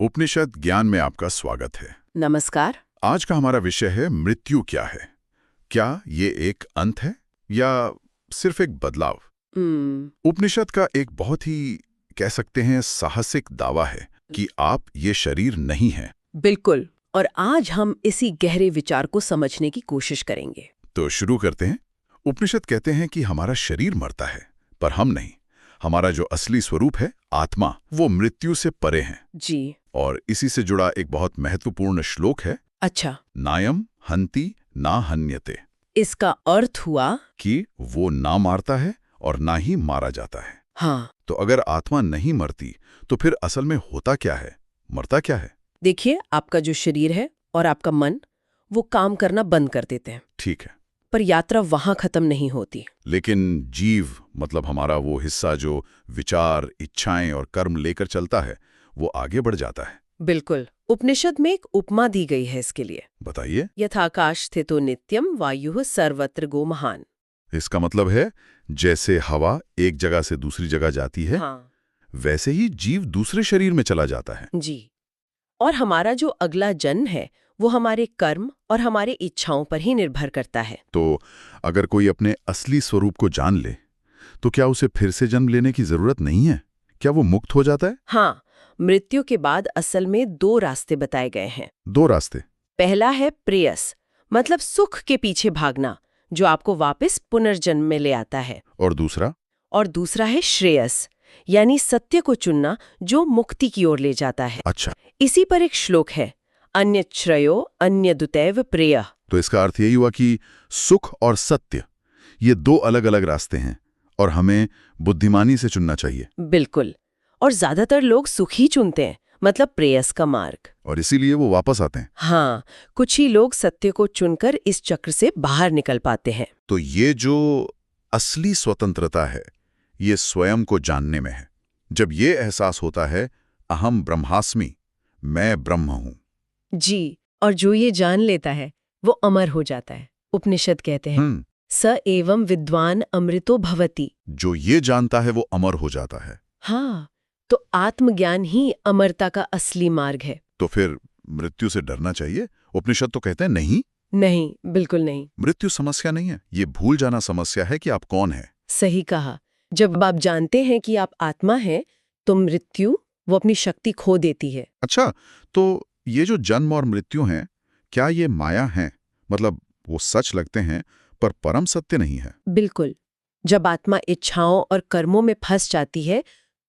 उपनिषद ज्ञान में आपका स्वागत है। नमस्कार। आज का हमारा विषय है मृत्यु क्या है। क्या ये एक अंत है या सिर्फ एक बदलाव? उपनिषद का एक बहुत ही कह सकते हैं साहसिक दावा है कि आप ये शरीर नहीं हैं। बिल्कुल। और आज हम इसी गहरे विचार को समझने की कोशिश करेंगे। तो शुरू करते हैं। उपनिषद कहते हैं कि हमारा शरीर मरता है पर हम नहीं। हमारा जो असली स्वरूप है आत्मा, वो मृत्यु से परे है। जी। और इसी से जुड़ा एक बहुत महत्वपूर्ण श्लोक है। अच्छा। नायम हन्ति ना हन्यते। इसका अर्थ हुआ कि वो ना मारता है और ना ही मारा जाता है। हाँ। तो अगर आत्मा नहीं मरती तो फिर असल में होता क्या है, मरता क्या है? देखिए, आपका जो शरीर है और आपका मन, वो काम करना बंद कर देते हैं। ठीक है। पर यात्रा वहां खत्म नहीं होती। लेकिन जीव, मतलब हमारा वो हिस्सा जो विचार, इच्छाएं और कर्म लेकर चलता है, वो आगे बढ़ जाता है। बिल्कुल। उपनिषद में एक उपमा दी गई है इसके लिए। बताइए। यथाकाश स्थितो नित्यम वायुः सर्वत्र गो महान। इसका मतलब है जैसे हवा एक जगह से दूसरी जगह जाती है, हाँ। वैसे ही जीव दूसरे शरीर में चला जाता है। जी। और हमारा जो अगला जन्म है वो हमारे कर्म और हमारे इच्छाओं पर ही निर्भर करता है। तो अगर कोई अपने असली स्वरूप को जान ले तो क्या उसे फिर से जन्म लेने की जरूरत नहीं है? क्या वो मुक्त हो जाता है? हाँ। मृत्यु के बाद असल में दो रास्ते बताए गए हैं। दो रास्ते। पहला है प्रेयस, मतलब सुख के पीछे भागना, जो आपको वापस पुनर्जन्म में ले आता है। और दूसरा? और दूसरा है श्रेयस, यानी सत्य को चुनना, जो मुक्ति की ओर ले जाता है। अच्छा। इसी पर एक श्लोक है, अन्य श्रेयो अन्य दुतैव प्रेय। तो इसका अर्थ यही हुआ कि सुख और सत्य, ये दो अलग अलग रास्ते हैं और हमें बुद्धिमानी से चुनना चाहिए। बिल्कुल। और ज्यादातर लोग सुख ही चुनते हैं, मतलब प्रेयस का मार्ग। और इसीलिए वो वापस आते हैं। हाँ, कुछ ही लोग सत्य को चुनकर इस चक्र से बाहर निकल पाते हैं। तो ये जो असली स्वतंत्रता है, ये स्वयं को जानने में है। जब ये एहसास होता है अहम ब्रह्मास्मि, मैं ब्रह्म हूं। जी। और जो ये जान लेता है वो अमर हो जाता है। उपनिषद कहते हैं स एवं विद्वान अमृतो भवति। जो ये जानता है वो अमर हो जाता है। हाँ, तो आत्मज्ञान ही अमरता का असली मार्ग है। तो फिर मृत्यु से डरना चाहिए? उपनिषद तो कहते हैं नहीं। नहीं, बिल्कुल नहीं। मृत्यु समस्या नहीं है, ये भूल जाना समस्या है कि आप कौन हैं। सही कहा। जब आप जानते हैं कि आप आत्मा हैं, तो मृत्यु वो अपनी शक्ति खो देती है। अच्छा, तो ये जो जन्म और मृत्यु हैं, क्या ये माया हैं? मतलब वो सच लगते हैं पर परम सत्य नहीं है। बिल्कुल। जब आत्मा इच्छाओं और कर्मों में फंस जाती है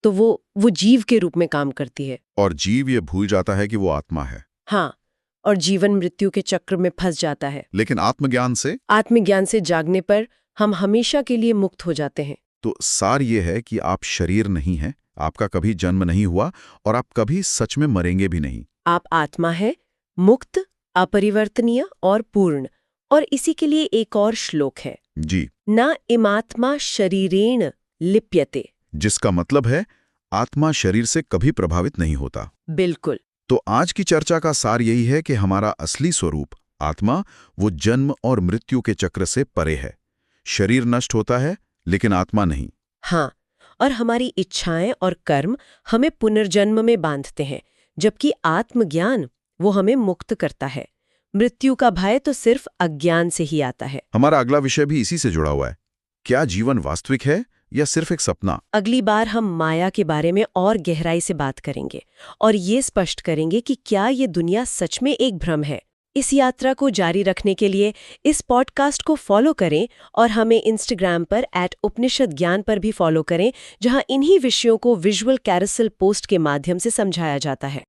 तो वो जीव के रूप में काम करती है। और जीव ये भूल जाता है कि वो आत्मा है। हाँ, और जीवन मृत्यु के चक्र में फंस जाता है। लेकिन आत्मज्ञान से जागने पर हम हमेशा के लिए मुक्त हो जाते हैं। तो सार ये है कि आप शरीर नहीं हैं, आपका कभी जन्म नहीं हुआ और आप कभी सच में मरेंगे भी नहीं। आप आत्मा है, मुक्त, अपरिवर्तनीय और पूर्ण। और इसी के लिए एक और श्लोक है, जी। न इमात्मा शरीरेण लिप्यते। जिसका मतलब है आत्मा शरीर से कभी प्रभावित नहीं होता। बिल्कुल। तो आज की चर्चा का सार यही है कि हमारा असली स्वरूप आत्मा, वो जन्म और मृत्यु के चक्र से परे है। शरीर नष्ट होता है लेकिन आत्मा नहीं। हाँ, और हमारी इच्छाएं और कर्म हमें पुनर्जन्म में बांधते हैं, जबकि आत्मज्ञान वो हमें मुक्त करता है। मृत्यु का भय तो सिर्फ अज्ञान से ही आता है। हमारा अगला विषय भी इसी से जुड़ा हुआ है। क्या जीवन वास्तविक है या सिर्फ एक सपना? अगली बार हम माया के बारे में और गहराई से बात करेंगे और ये स्पष्ट करेंगे कि क्या ये दुनिया सच में एक भ्रम है। इस यात्रा को जारी रखने के लिए इस पॉडकास्ट को फॉलो करें और हमें इंस्टाग्राम पर @उपनिषद ज्ञान पर भी फॉलो करें, जहां इन्हीं विषयों को विजुअल कैरोसेल पोस्ट के माध्यम से समझाया जाता है।